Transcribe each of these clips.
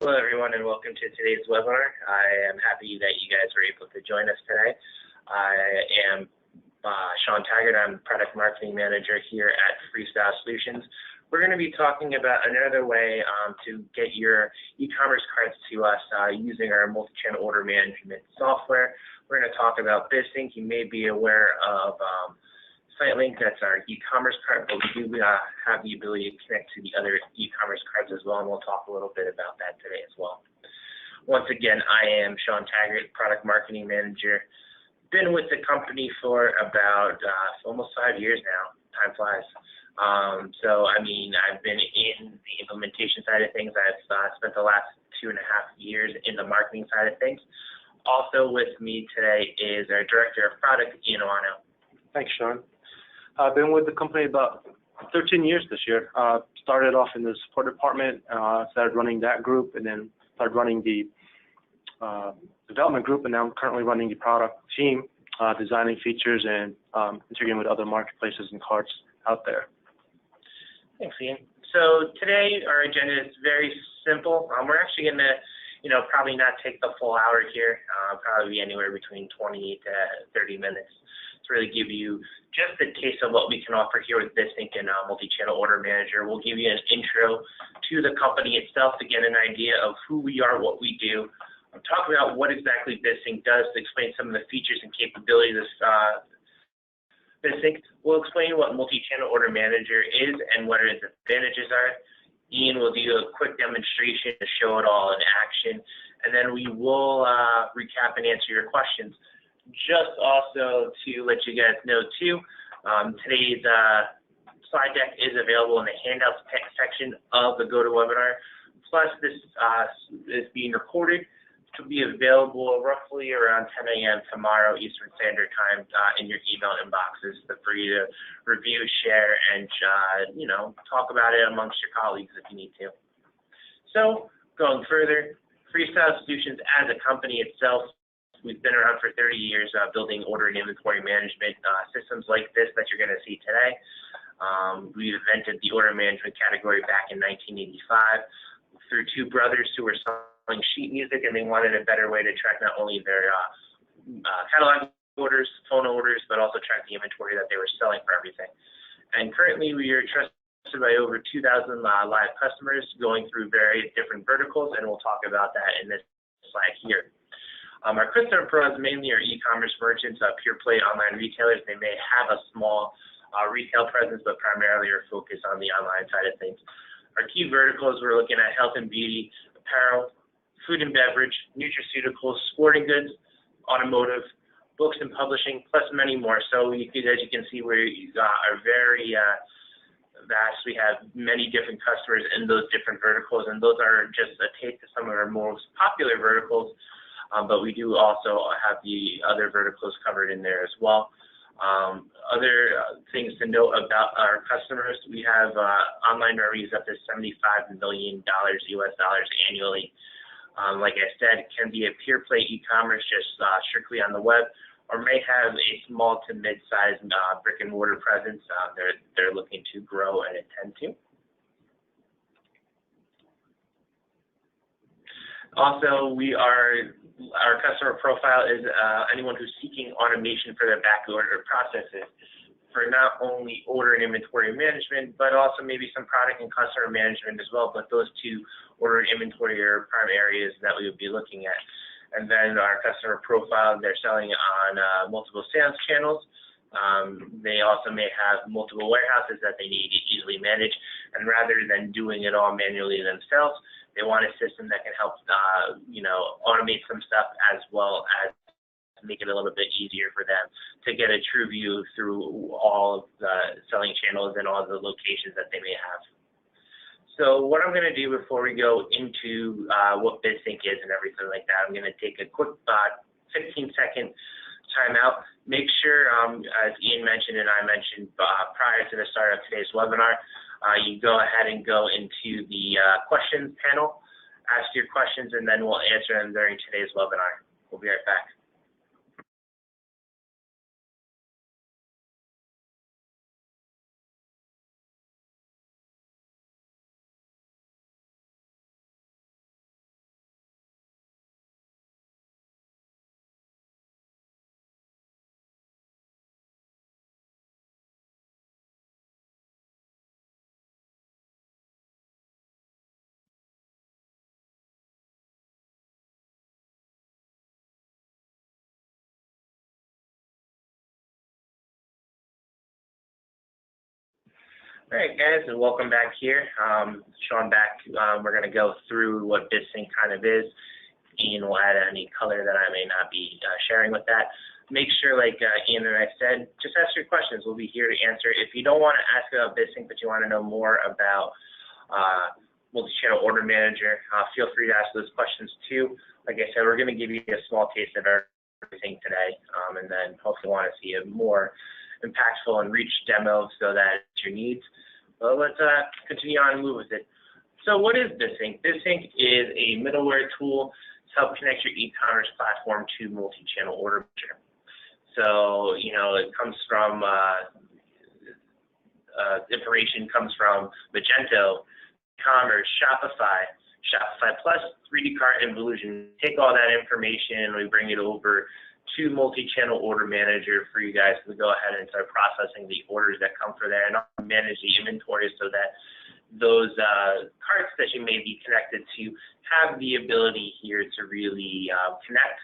Hello, everyone, and welcome to today's webinar. I am happy that you guys were able to join us today. I am Sean Taggart. I'm Product Marketing Manager here at Freestyle Solutions. We're going to be talking about another way to get your e-commerce cards to us using our multi-channel order management software. We're going to talk about BizSync. You may be aware of SiteLink, that's our e-commerce card, but we do have the ability to connect to the other e-commerce cards as well, and we'll talk a little bit about that today as well. Once again, I am Sean Taggart, Product Marketing Manager. Been with the company for about almost 5 years now. Time flies. I've been in the implementation side of things. I've spent the last 2.5 years in the marketing side of things. Also with me today is our Director of Product, Ian Awano. Thanks, Sean. I've been with the company about 13 years this year. Started off in the support department, started running that group, and then started running the development group, and now I'm currently running the product team, designing features and integrating with other marketplaces and carts out there. Thanks, Ian. So today our agenda is very simple. We're actually going to, probably not take the full hour here. Probably be anywhere between 20 to 30 minutes to really give you just a taste of what we can offer here with BizSync and Multichannel Order Manager. We'll give you an intro to the company itself to get an idea of who we are, what we do. I'm talking about what exactly BizSync does to explain some of the features and capabilities of BizSync. We'll explain what Multichannel Order Manager is and what its advantages are. Ian will do a quick demonstration to show it all in action, and then we will recap and answer your questions. Just also to let you guys know too, today's slide deck is available in the handouts section of the GoToWebinar. Plus, this is being recorded to be available roughly around 10 a.m. tomorrow Eastern Standard Time in your email inboxes for you to review, share, and talk about it amongst your colleagues if you need to. So, going further, Freestyle Solutions as a company itself, we've been around for 30 years building order and inventory management systems like this that you're going to see today. We invented the order management category back in 1985 through two brothers who were selling sheet music, and they wanted a better way to track not only their catalog orders, phone orders, but also track the inventory that they were selling for everything. And currently we are trusted by over 2,000 live customers going through various different verticals, and we'll talk about that in this slide here. Our customer pros mainly are e-commerce merchants, pure play online retailers. They may have a small retail presence, but primarily are focused on the online side of things. Our key verticals, we're looking at health and beauty, apparel, food and beverage, nutraceuticals, sporting goods, automotive, books and publishing, plus many more. So as you can see, we are very vast. We have many different customers in those different verticals, and those are just a taste of some of our most popular verticals. But we do also have the other verticals covered in there as well. Other things to note about our customers, we have online revenues up to $75 million US dollars annually. Like I said, it can be a pure play e-commerce just strictly on the web, or may have a small to mid-sized brick and mortar presence. They're looking to grow and intend to. Also, our customer profile is anyone who's seeking automation for their back order processes for not only order and inventory management, but also maybe some product and customer management as well. But those two, order and inventory, are prime areas that we would be looking at. And then our customer profile, they're selling on multiple sales channels. They also may have multiple warehouses that they need to easily manage. And rather than doing it all manually themselves, they want a system that can help, automate some stuff as well as make it a little bit easier for them to get a true view through all of the selling channels and all the locations that they may have. So what I'm going to do before we go into what BizSync is and everything like that, I'm going to take a quick 15-second time out. Make sure, as Ian mentioned and I mentioned prior to the start of today's webinar, you go ahead and go into the questions panel, ask your questions, and then we'll answer them during today's webinar. We'll be right back. All right, guys, and welcome back here. Sean back. We're going to go through what BizSync kind of is. Ian will add any color that I may not be sharing with that. Make sure, like Ian and I said, just ask your questions. We'll be here to answer. If you don't want to ask about BizSync, but you want to know more about Multichannel Order Manager, feel free to ask those questions too. Like I said, we're going to give you a small taste of everything today, and then hopefully want to see a more impactful and reach demo so that it's your needs. Well, let's continue on and move with it. So what is BizSync? BizSync is a middleware tool to help connect your e-commerce platform to Multichannel Order Manager. So, it comes from, information comes from Magento, eCommerce, Shopify Plus, 3D Cart, and Volusion. Take all that information and we bring it over to Multichannel Order Manager for you guys to go ahead and start processing the orders that come for there and manage the inventory so that those carts that you may be connected to have the ability here to really connect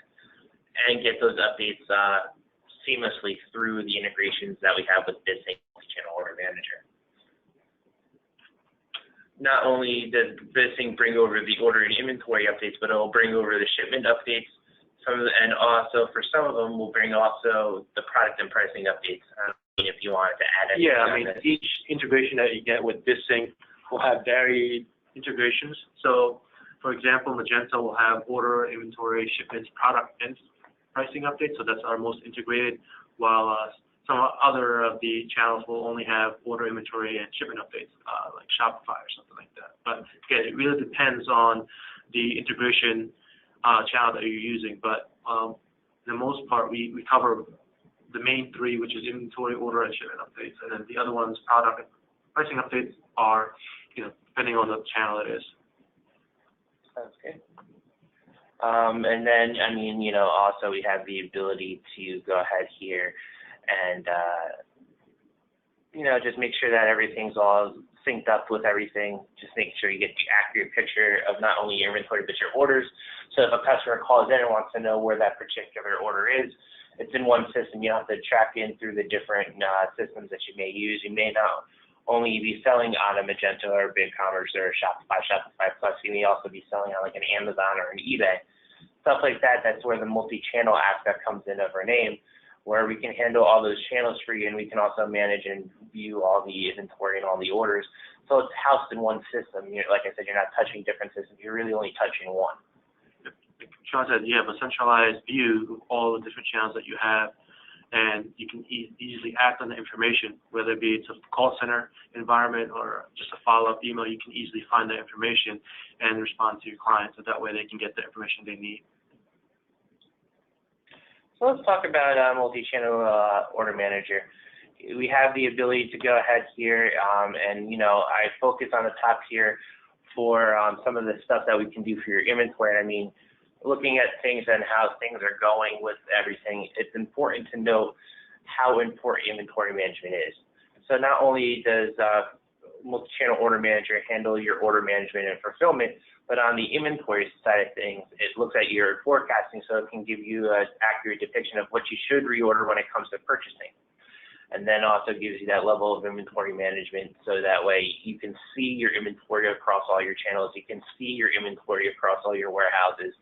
and get those updates seamlessly through the integrations that we have with BizSync Multichannel Order Manager. Not only does BizSync bring over the order and inventory updates, but it will bring over the shipment updates. And also for some of them, we'll bring also the product and pricing updates. If you wanted to add anything. Yeah, each integration that you get with BizSync will have varied integrations. So, for example, Magento will have order, inventory, shipments, product, and pricing updates. So that's our most integrated, while some other of the channels will only have order, inventory, and shipment updates, like Shopify or something like that. But again, it really depends on the integration channel that you're using. But for the most part, we cover the main three, which is inventory, order, and shipment updates. And then the other ones, product and pricing updates, are, depending on the channel it is. Sounds good. And then, also we have the ability to go ahead here and, just make sure that everything's all synced up with everything. Just make sure you get the accurate picture of not only your inventory, but your orders. So if a customer calls in and wants to know where that particular order is, it's in one system. You don't have to track in through the different systems that you may use. You may not only be selling on a Magento or BigCommerce or Shopify Plus. You may also be selling on like an Amazon or an eBay. Stuff like that, that's where the multi-channel aspect comes in of our name, where we can handle all those channels for you, and we can also manage and view all the inventory and all the orders. So it's housed in one system. Like I said, you're not touching different systems. You're really only touching one. Like Sean said, you have a centralized view of all the different channels that you have, and you can easily act on the information, whether it be it's a call center environment or just a follow-up email. You can easily find the information and respond to your clients, so that way they can get the information they need. So let's talk about Multichannel Order Manager. We have the ability to go ahead here, and I focus on the top here for some of the stuff that we can do for your inventory. Looking at things and how things are going with everything, it's important to note how important inventory management is. So not only does Multichannel Order Manager handle your order management and fulfillment, but on the inventory side of things, it looks at your forecasting, so it can give you an accurate depiction of what you should reorder when it comes to purchasing. And then also gives you that level of inventory management, so that way you can see your inventory across all your channels. You can see your inventory across all your warehouses.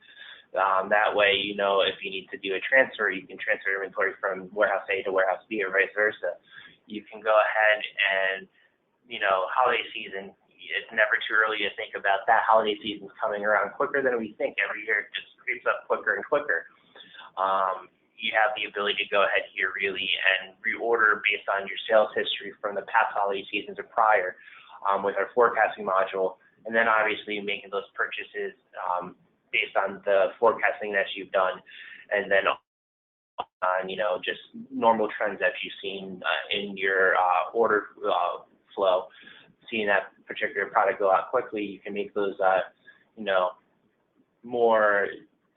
That way, if you need to do a transfer, you can transfer inventory from warehouse A to warehouse B or vice versa. You can go ahead and, holiday season, it's never too early to think about that. Holiday season's coming around quicker than we think. Every year it just creeps up quicker and quicker. You have the ability to go ahead here really and reorder based on your sales history from the past holiday seasons or prior with our forecasting module. And then obviously making those purchases based on the forecasting that you've done, and then on just normal trends that you've seen in your order flow, seeing that particular product go out quickly, you can make those more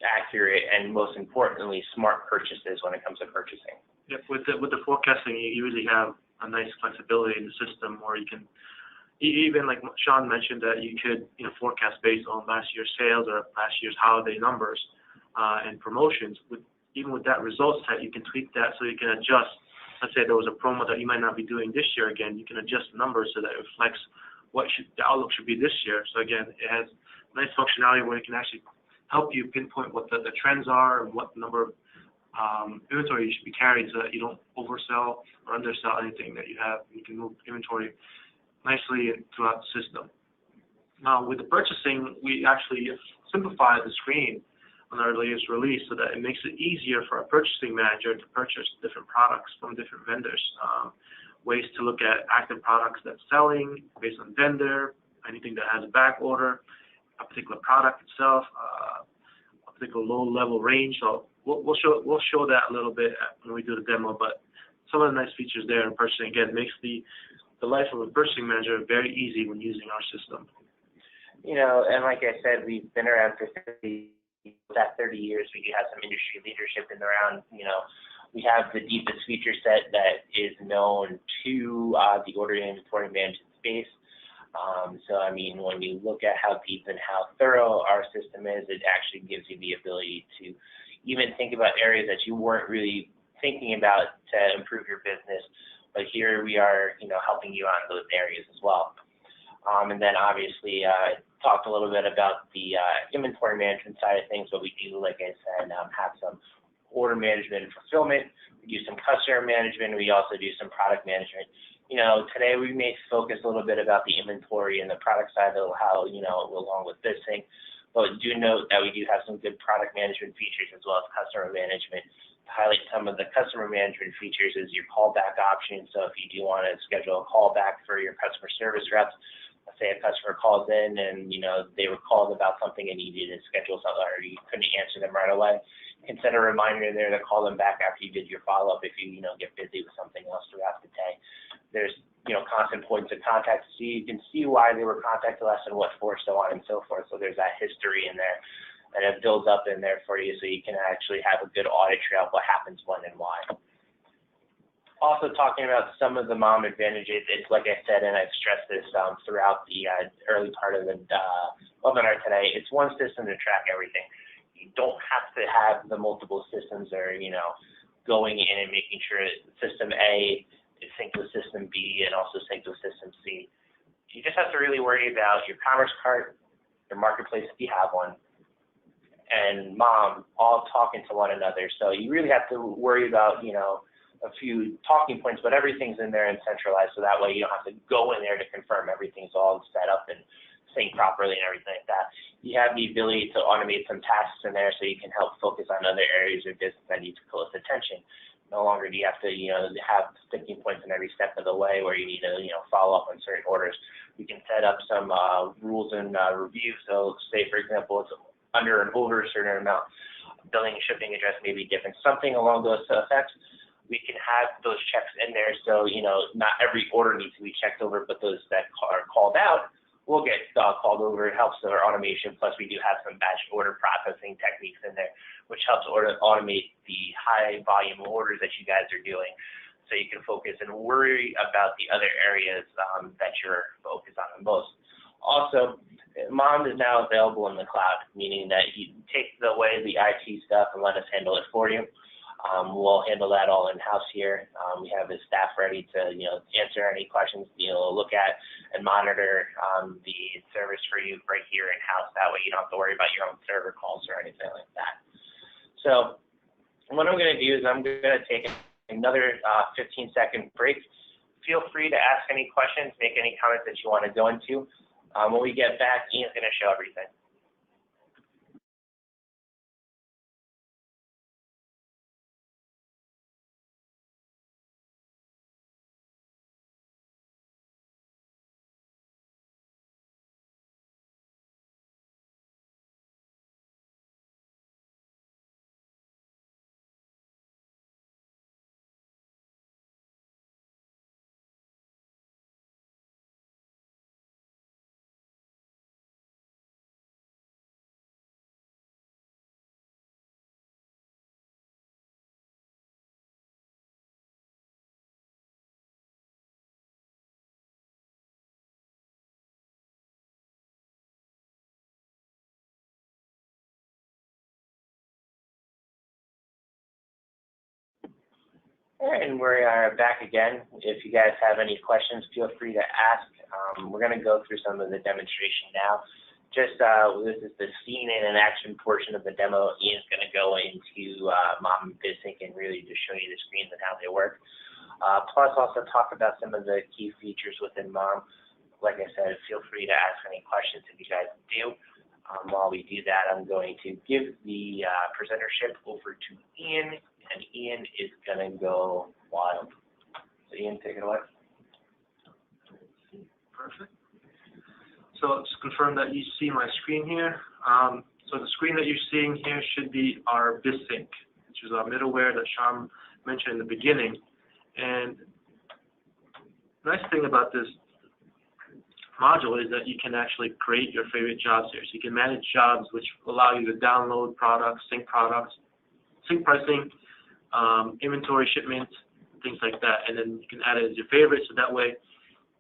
accurate and most importantly smart purchases when it comes to purchasing. Yeah, with the forecasting, you really have a nice flexibility in the system where you can. Even like Sean mentioned, that you could forecast based on last year's sales or last year's holiday numbers and promotions. Even with that result set, you can tweak that so you can adjust let's say there was a promo that you might not be doing this year again, you can adjust the numbers so that it reflects what the outlook should be this year. So again, it has nice functionality where it can actually help you pinpoint what the trends are and what number of inventory you should be carrying so that you don't oversell or undersell anything that you have. You can move inventory nicely throughout the system. Now, with the purchasing, we actually simplified the screen on our latest release so that it makes it easier for a purchasing manager to purchase different products from different vendors. Ways to look at active products that's selling based on vendor, anything that has a back order, a particular product itself, a particular low-level range. So we'll show that a little bit when we do the demo. But some of the nice features there in purchasing, again, makes the life of a purchasing manager very easy when using our system. And like I said, we've been around for 30 years. We do have some industry leadership in around, we have the deepest feature set that is known to the order and inventory management space. So, I mean, when you look at how deep and how thorough our system is, it actually gives you the ability to even think about areas that you weren't really thinking about to improve your business. But here we are, helping you out in those areas as well. And then obviously, talked a little bit about the inventory management side of things, but we do, like I said, have some order management and fulfillment. We do some customer management. We also do some product management. Today we may focus a little bit about the inventory and the product side of how, along with this thing. But do note that we do have some good product management features as well as customer management. To highlight some of the customer management features is your callback option. So if you do want to schedule a callback for your customer service reps, let's say a customer calls in and, they were called about something and you needed to schedule something or you couldn't answer them right away, you can set a reminder there to call them back after you did your follow-up if you, get busy with something else throughout the day. There's, constant points of contact so you can see why they were contacted last and what for, so on and so forth. So there's that history in there and it builds up in there for you so you can actually have a good audit trail of what happens when and why. Also talking about some of the MOM advantages, it's like I said, and I've stressed this throughout the early part of the webinar today, it's one system to track everything. You don't have to have the multiple systems or, going in and making sure system A is synced with system B and also synced with system C. You just have to really worry about your commerce cart, your marketplace if you have one, and MOM all talking to one another. So you really have to worry about, a few talking points, but everything's in there and centralized, so that way you don't have to go in there to confirm everything's all set up and synced properly and everything like that. You have the ability to automate some tasks in there so you can help focus on other areas of business that need to close attention. No longer do you have to, have sticking points in every step of the way where you need to, follow up on certain orders. We can set up some rules and review. So say, for example, it's under and over a certain amount, billing and shipping address may be different, something along those effects. We can have those checks in there so, not every order needs to be checked over, but those that are called out will get called over. It helps our automation. Plus, we do have some batch order processing techniques in there, which helps automate the high volume orders that you guys are doing so you can focus and worry about the other areas that you're focused on the most. Also, MOM is now available in the cloud, meaning that you take away the IT stuff and let us handle it for you. We'll handle that all in-house here. We have the staff ready to, answer any questions, look at and monitor the service for you right here in-house. That way you don't have to worry about your own server calls or anything like that. So what I'm going to do is I'm going to take another 15-second break. Feel free to ask any questions, make any comments that you want to go into. When we get back, Ian's going to show everything. All right, and we are back again. If you guys have any questions, feel free to ask. We're going to go through some of the demonstration now. Just this is the scene and an action portion of the demo. Ian's going to go into Mom and BizSync and really just show you the screens and how they work. Plus also talk about some of the key features within Mom. Like I said, feel free to ask any questions if you guys do. While we do that, I'm going to give the presentership over to Ian, and Ian is going to go wild. So Ian, take it away. Perfect. So let's confirm that you see my screen here. So the screen that you're seeing here should be our BizSync, which is our middleware that Sham mentioned in the beginning. And the nice thing about this module is that you can actually create your favorite jobs here. So you can manage jobs which allow you to download products, sync pricing, inventory, shipment, things like that. And then you can add it as your favorite, so that way,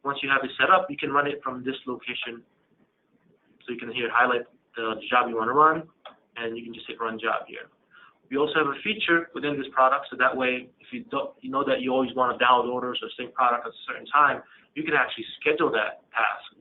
once you have it set up, you can run it from this location. So you can here highlight the job you want to run, and you can just hit run job here. We also have a feature within this product, so that way, if you know that you always want to download orders or sync product at a certain time, you can actually schedule that task.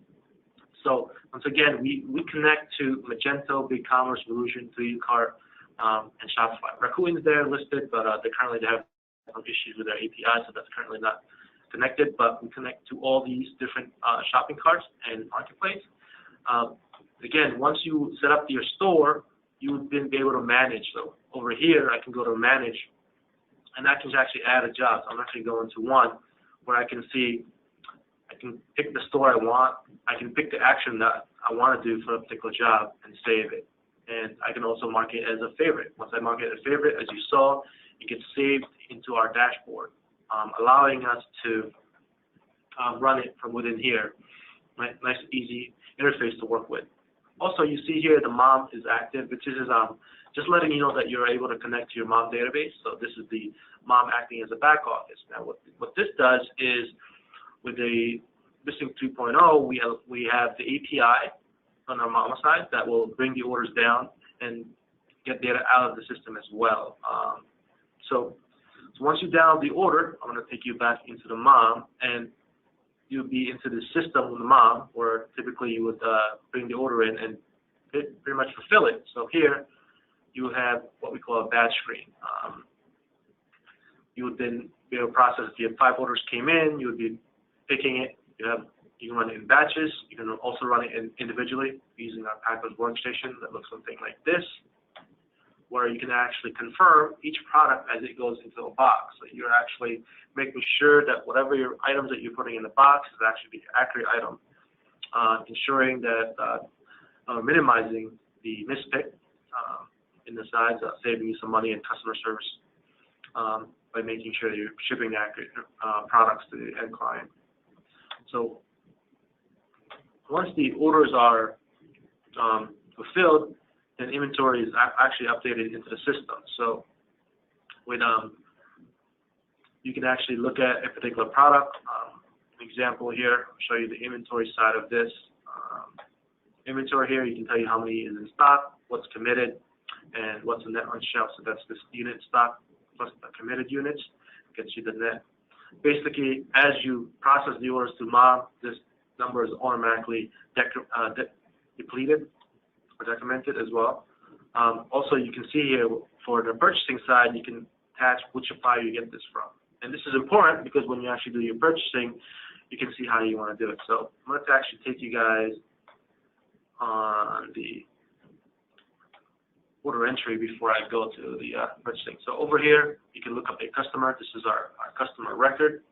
So once again, we connect to Magento, BigCommerce, Evolution, 3dcart, and Shopify. Rakuten is there listed, but they currently have some issues with their API, so that's currently not connected. But we connect to all these different shopping carts and marketplace. Again, once you set up your store, you would then be able to manage. So over here, I can go to manage, and I can actually add a job. So I'm actually going to one where I can see, I can pick the store I want. I can pick the action that I want to do for a particular job and save it. And I can also mark it as a favorite. Once I mark it as a favorite, as you saw, it gets saved into our dashboard, allowing us to run it from within here. Nice, easy interface to work with. Also, you see here the Mom is active, which is just letting you know that you're able to connect to your Mom database. So this is the Mom acting as a back office. Now, what this does is, with the BizSync 2.0, we have the API on our Mom side that will bring the orders down and get data out of the system as well. So once you download the order, I'm going to take you back into the Mom, and you'll be into the system with the Mom, where typically you would bring the order in and pretty much fulfill it. So here you have what we call a batch screen. You would then be able to process, if you have 5 orders came in, you would be picking it. You can run it in batches. You can also run it individually using our package workstation that looks something like this, where you can actually confirm each product as it goes into a box. So you're actually making sure that whatever your items that you're putting in the box is actually the accurate item, ensuring that minimizing the mispick in the size, saving you some money in customer service by making sure you're shipping accurate products to the end client. So once the orders are fulfilled, then inventory is actually updated into the system. So with you can actually look at a particular product. An example here, I'll show you the inventory side of this. Inventory here, you can tell you how many is in stock, what's committed, and what's the net on shelf. So that's this unit stock plus the committed units, gets you the net. Basically, as you process the orders to Mom, this number is automatically depleted or decremented as well. Also, you can see here for the purchasing side, you can attach which supplier you get this from. And this is important because when you actually do your purchasing, you can see how you want to do it. So I'm going to actually take you guys on the order entry before I go to the purchasing. So over here, you can look up a customer. This is our customer record.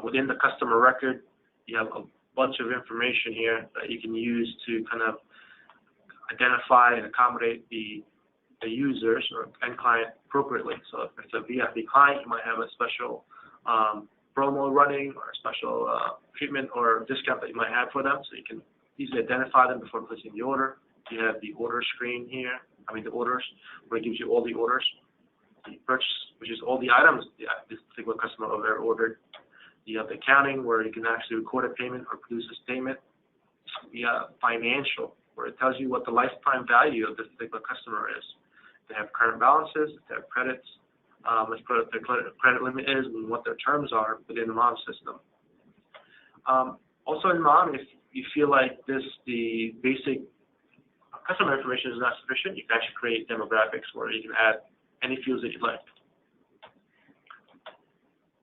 Within the customer record, you have a bunch of information here that you can use to kind of identify and accommodate the users or end client appropriately. So if it's a VIP client, you might have a special promo running or a special treatment or discount that you might have for them, so you can easily identify them before placing the order. You have the order screen here, the orders, where it gives you all the orders. The purchase, which is all the items this particular customer ever ordered. You have the accounting, where you can actually record a payment or produce a statement. The financial, where it tells you what the lifetime value of this particular customer is. They have current balances, they have credits, as per what their credit limit is and what their terms are within the MOM system. Also in MOM, if you feel like the basic customer information is not sufficient, you can actually create demographics where you can add any fields that you'd like.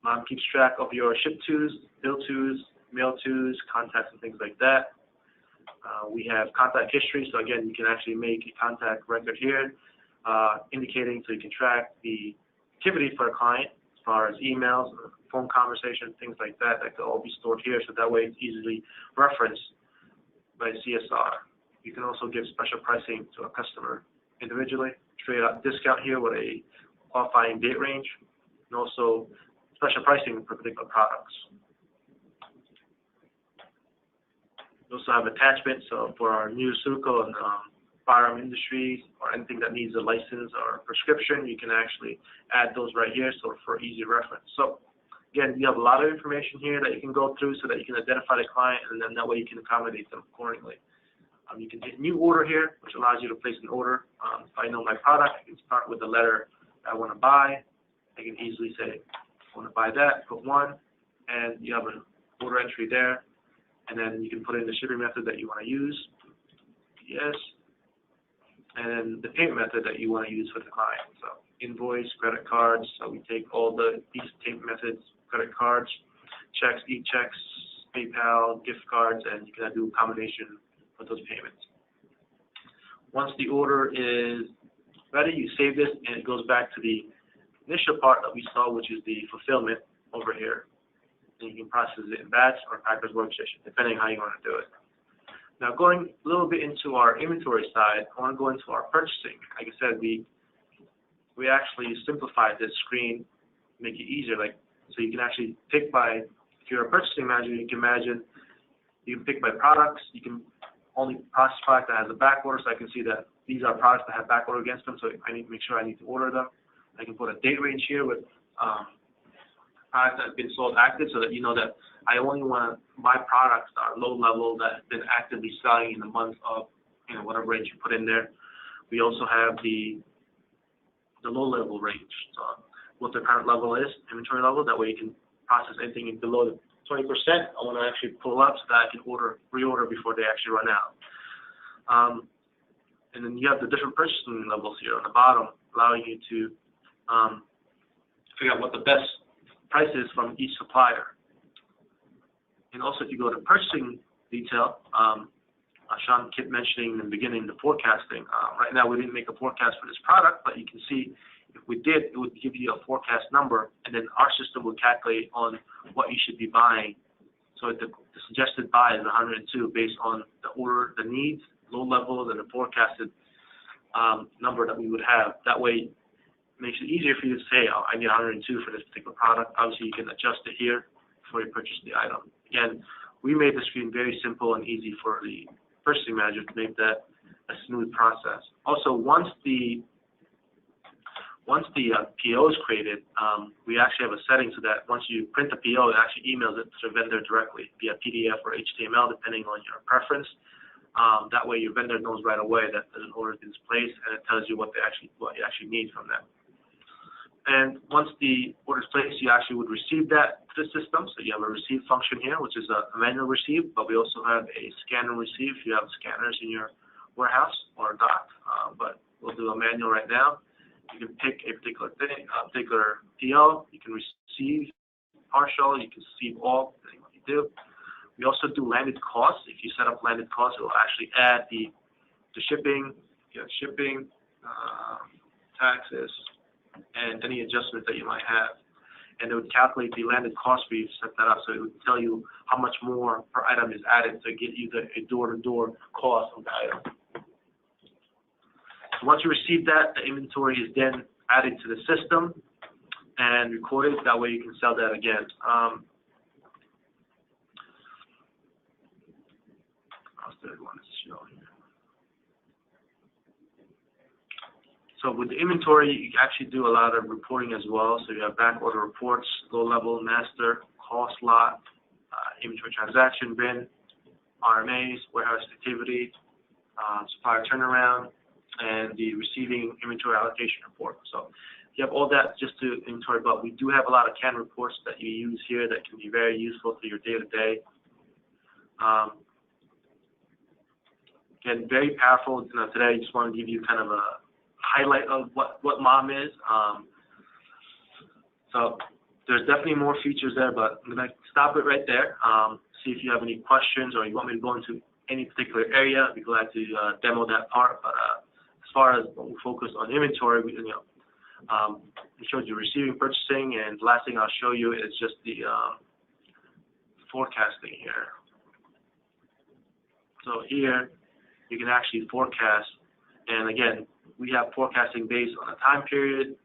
MOM keeps track of your ship tos, bill tos, mail tos, contacts, and things like that. We have contact history, so again, you can actually make a contact record here, indicating so you can track the activity for a client as far as emails, phone conversations, things like that. That could all be stored here, so that way it's easily referenced by CSR. You can also give special pricing to a customer individually, straight out discount here with a qualifying date range, and also special pricing for particular products. We also have attachments, so for our nutraceutical and firearm industries or anything that needs a license or a prescription, you can actually add those right here, so for easy reference. So again, you have a lot of information here that you can go through so that you can identify the client, and then that way you can accommodate them accordingly. You can hit new order here, which allows you to place an order. If I know my product, I can start with the letter I want to buy. I can easily say, I want to buy that, put 1, and you have an order entry there. And then you can put in the shipping method that you want to use, yes, and then the payment method that you want to use for the client. So invoice, credit cards, so we take all these payment methods, credit cards, checks, e-checks, PayPal, gift cards, and you can do a combination of those payments. Once the order is ready, you save this, and it goes back to the initial part that we saw, which is the fulfillment over here. And you can process it in batch or Packers Workstation, depending how you want to do it. Now, going a little bit into our inventory side, I want to go into our purchasing. Like I said, we actually simplified this screen, make it easier. So you can actually pick by, if you're a purchasing manager, you can pick by products. You can only process product that has a back order, so I can see that these are products that have back order against them, so I need to make sure I need to order them. I can put a date range here with products that have been sold active, so that you know that I only want to buy products that are low level that have been actively selling in the month of whatever range you put in there. We also have the low level range, so what the current level is, inventory level. That way you can process anything below the 20%. I want to actually pull up so that I can reorder before they actually run out. And then you have the different purchasing levels here on the bottom, allowing you to figure out what the best price is from each supplier. And also, if you go to purchasing detail, Sean kept mentioning in the beginning the forecasting. Right now, we didn't make a forecast for this product, but you can see if we did, it would give you a forecast number, and then our system would calculate on what you should be buying. So the suggested buy is 102 based on the order, the needs, low level, and the forecasted number that we would have. That way, it makes it easier for you to say, oh, I need 102 for this particular product. Obviously, you can adjust it here before you purchase the item. Again, we made the screen very simple and easy for the purchasing manager to make that a smooth process. Also, once the PO is created, we actually have a setting so that once you print the PO, it actually emails it to the vendor directly via PDF or HTML, depending on your preference. That way, your vendor knows right away that an order has been placed, and it tells you what you actually need from them. And once the order is placed, you actually would receive that to the system. So you have a receive function here, which is a manual receive, but we also have a scan and receive if you have scanners in your warehouse or dock. But we'll do a manual right now. You can pick a particular thing, a particular PO. You can receive partial. You can receive all, depending on what you do. We also do landed costs. If you set up landed costs, it will actually add the shipping, taxes, and any adjustments that you might have. And it would calculate the landed cost for you to set that up, so it would tell you how much more per item is added to get you the door-to-door cost of the item. So once you receive that, the inventory is then added to the system and recorded. That way you can sell that again. How's the other one show here? So with the inventory, you actually do a lot of reporting as well. So you have back order reports, low level, master, cost lot, inventory transaction bin, RMAs, warehouse activity, supplier turnaround, and the receiving inventory allocation report. So you have all that just to inventory, but we do have a lot of canned reports that you use here that can be very useful for your day-to-day. Again, very powerful. Today I just want to give you kind of a highlight of what MOM is. So there's definitely more features there, but I'm going to stop it right there. See if you have any questions or you want me to go into any particular area. I'd be glad to demo that part. But as far as we focus on inventory, we showed you receiving, purchasing, and the last thing I'll show you is just the forecasting here. So here you can actually forecast, and again, we have forecasting based on a time period.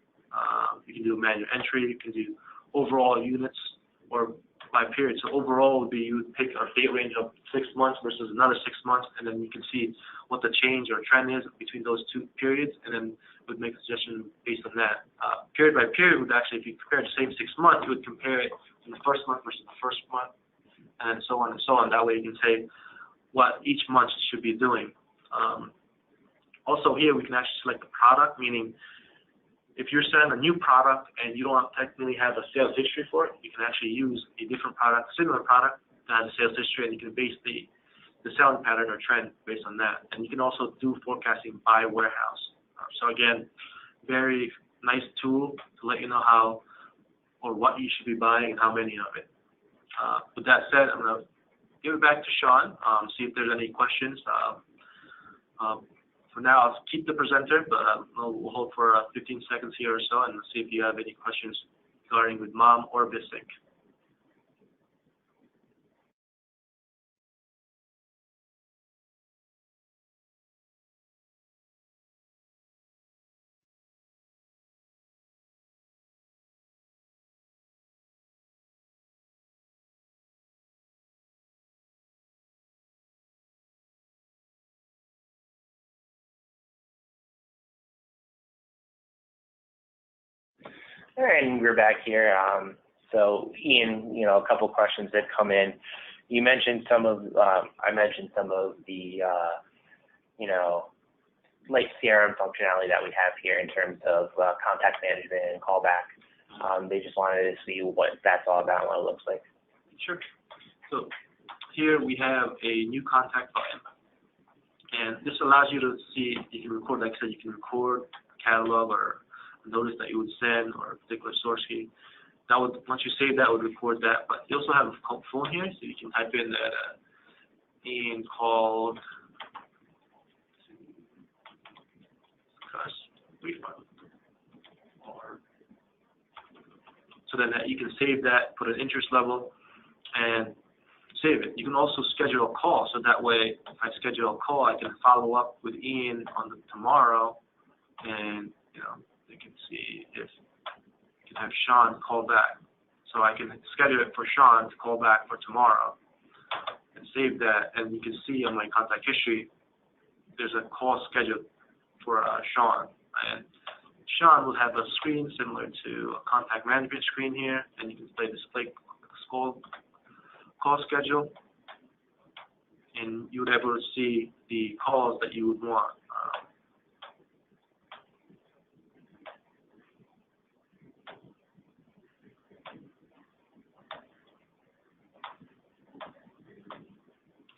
You can do manual entry, you can do overall units or by period. So overall would be you would pick a date range of 6 months versus another 6 months, and then you can see what the change or trend is between those two periods, and then would make a suggestion based on that. Period by period would actually, if you compare the same 6 months, you would compare it in the first month versus the first month, and so on and so on. That way you can say what each month should be doing. Also here we can actually select the product, meaning if you're selling a new product and you don't technically have a sales history for it, you can actually use a different product, similar product that has a sales history, and you can base the selling pattern or trend based on that. And you can also do forecasting by warehouse. So again, very nice tool to let you know how or what you should be buying and how many of it. With that said, I'm going to give it back to Sean, see if there's any questions. For now, I'll keep the presenter, but we'll hold for 15 seconds here or so and see if you have any questions regarding with MOM or BizSync. All right, and we're back here. So Ian, a couple questions that come in. You mentioned some of, I mentioned some of the, like CRM functionality that we have here in terms of contact management and callback. They just wanted to see what that's all about and what it looks like. Sure. So here we have a new contact button, and this allows you to see, you can record, like I said, you can record a catalog or a notice that you would send or a particular source key. That would, once you save that, would record that. But you also have a phone here, so you can type in that Ian called refund, or so then that you can save that, put an interest level, and save it. You can also schedule a call, so that way, if I schedule a call, I can follow up with Ian on tomorrow, and they can see if you can have Sean call back. So I can schedule it for Sean to call back for tomorrow, and save that, and you can see on my contact history, there's a call scheduled for Sean. And Sean will have a screen similar to a contact management screen here, and you can display call schedule, and you would be able to see the calls that you would want.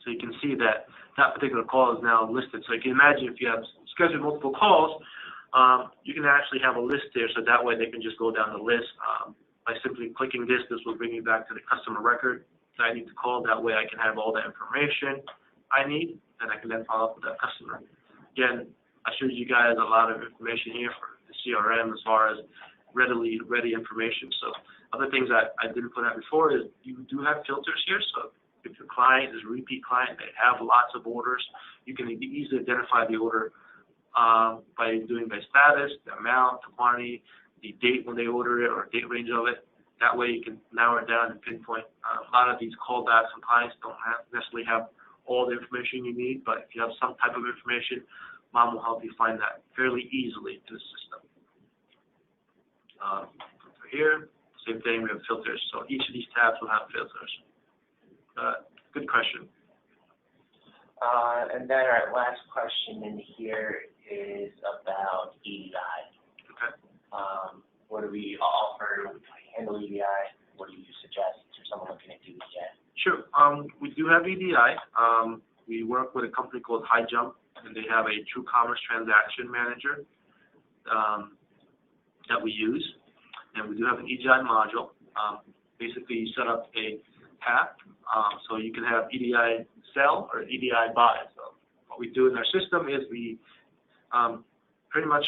So you can see that that particular call is now listed. So you can imagine if you have scheduled multiple calls, you can actually have a list there, so that way they can just go down the list. By simply clicking this will bring you back to the customer record that I need to call. That way I can have all the information I need, and I can then follow up with that customer. Again, I showed you guys a lot of information here for the CRM as far as ready information. So other things that I didn't put out before is you do have filters here. So if your client is a repeat client, they have lots of orders, you can easily identify the order by doing by status, the amount, the quantity, the date when they order it, or date range of it. That way you can narrow it down and pinpoint. A lot of these callbacks and clients don't necessarily have all the information you need, but if you have some type of information, MOM will help you find that fairly easily in the system. Over here, same thing, we have filters. So each of these tabs will have filters. Good question. And then our last question in here is about EDI. Okay. What do we offer? Handle EDI? What do you suggest to someone looking to do EDI? Sure. We do have EDI. We work with a company called HighJump, and they have a true commerce transaction manager that we use. And we do have an EDI module. Basically, you set up a path, so you can have EDI sell or EDI buy. So what we do in our system is we pretty much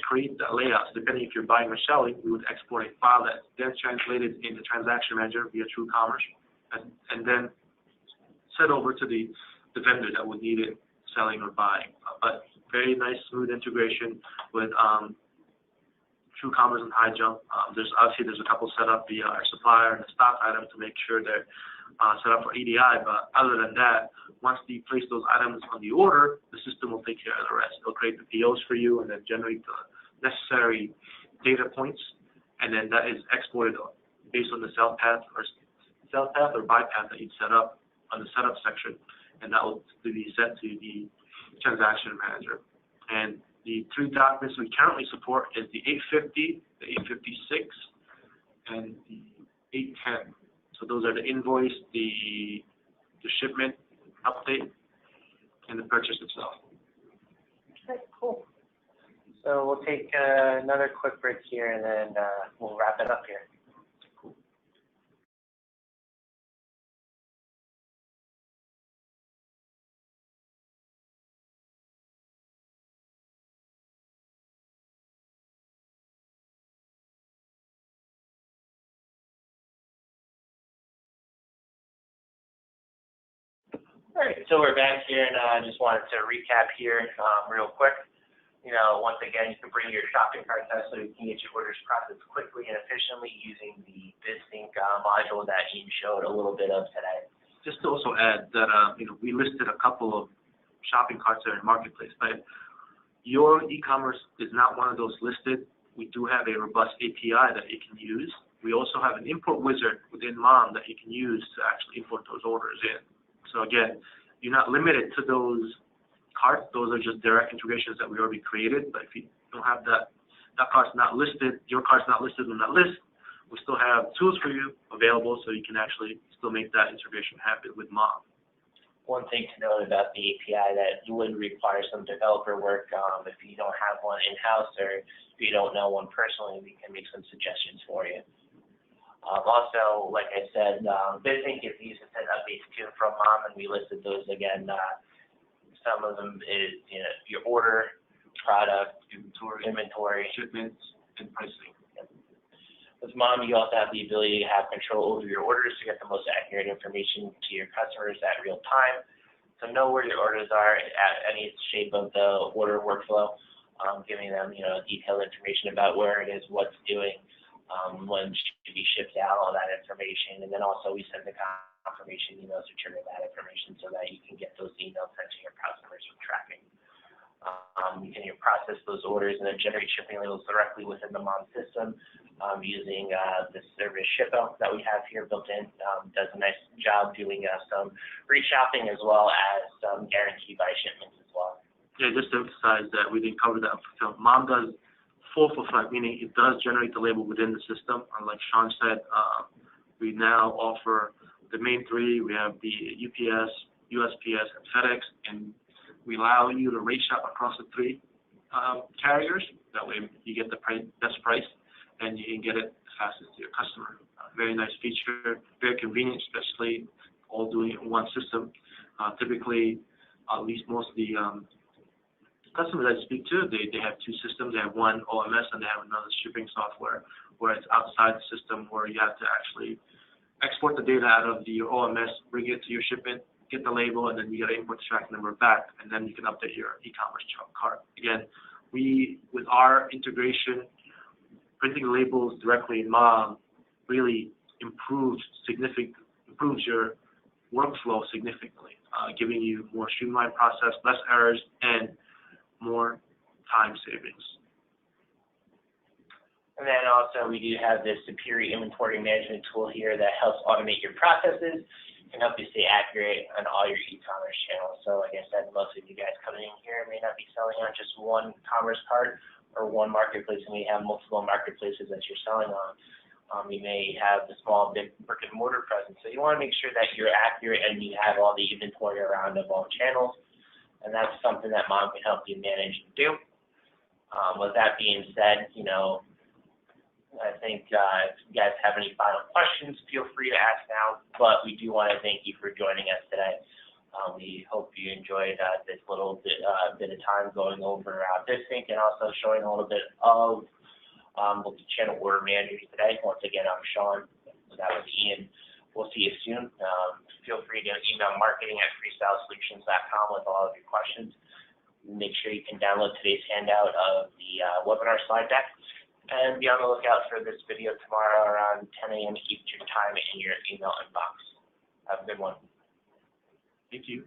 create the layouts. Depending if you're buying or selling, we would export a file that's then translated into Transaction Manager via True Commerce, and then sent over to the vendor that would need it selling or buying. But very nice, smooth integration with True Commerce and HighJump. There's a couple set up via our supplier and the stock item to make sure they're set up for EDI. But other than that, once you place those items on the order, the system will take care of the rest. It'll create the POs for you and then generate the necessary data points, and then that is exported based on the sell path or buy path that you'd set up on the setup section, and that will be sent to the Transaction Manager. And the 3 documents we currently support is the 850, the 856, and the 810. So those are the invoice, the shipment update, and the purchase itself. Okay, cool. So we'll take another quick break here, and then we'll wrap it up here. Cool. All right, so we're back here, and I just wanted to recap here real quick. Once again, you can bring your shopping cart test so you can get your orders processed quickly and efficiently using the BizSync module that Ian showed a little bit of today. Just to also add that we listed a couple of shopping carts there in Marketplace, but your e-commerce is not one of those listed. We do have a robust API that you can use. We also have an import wizard within MOM that you can use to actually import those orders in. So again, you're not limited to those carts. Those are just direct integrations that we already created. But if you don't have that cart's not listed, your cart's not listed on that list, we still have tools for you available so you can actually still make that integration happen with MOM. One thing to note about the API that you would require some developer work. If you don't have one in-house or if you don't know one personally, we can make some suggestions for you. Also, like I said, BizSync is used to send updates to and from MOM, and we listed those again. Some of them is your order, product, inventory, shipments, and pricing. With MOM, you also have the ability to have control over your orders to get the most accurate information to your customers at real time. So know where your orders are at any shape of the order workflow, giving them detailed information about where it is, what's doing, when should be shipped out, all that information. And then also we send the confirmation emails to trigger that information so that you can get those emails sent to your customers with tracking. You can process those orders and then generate shipping labels directly within the MOM system using the service ShipO that we have here built in. Does a nice job doing some reshopping as well as some guaranteed by shipments as well. Yeah, just to emphasize that we didn't cover that. So MOM does full fulfillment, meaning it does generate the label within the system. Like Sean said, we now offer the main 3. We have the UPS, USPS, and FedEx, and we allow you to rate shop across the 3 carriers. That way you get the best price, and you can get it fastest to your customer. Very nice feature, very convenient, especially all doing it in one system. Typically, at least most of the customers I speak to, they have 2 systems. They have one OMS and they have another shipping software where it's outside the system where you have to actually export the data out of your OMS, bring it to your shipment, get the label, and then you got to import the tracking number back, and then you can update your e-commerce cart. Again, with our integration, printing labels directly in MOM really improves your workflow significantly, giving you more streamlined process, less errors, and more time savings. And then also we do have this superior inventory management tool here that helps automate your processes and help you stay accurate on all your e-commerce channels. So like I said, most of you guys coming in here may not be selling on just one commerce cart, or one marketplace and you have multiple marketplaces that you're selling on. You may have the small big brick and mortar presence. So you want to make sure that you're accurate and you have all the inventory around of all channels. And that's something that Mom can help you manage and do. With that being said, I think if you guys have any final questions, feel free to ask now. But we do want to thank you for joining us today. We hope you enjoyed this little bit of time going over this thing and also showing a little bit of Multichannel Order Manager today. Once again, I'm Sean. That was Ian. We'll see you soon. Feel free to email marketing@freestylesolutions.com with all of your questions. Make sure you can download today's handout of the webinar slide deck. And be on the lookout for this video tomorrow around 10 a.m. Eastern Time in your email inbox. Have a good one. Thank you.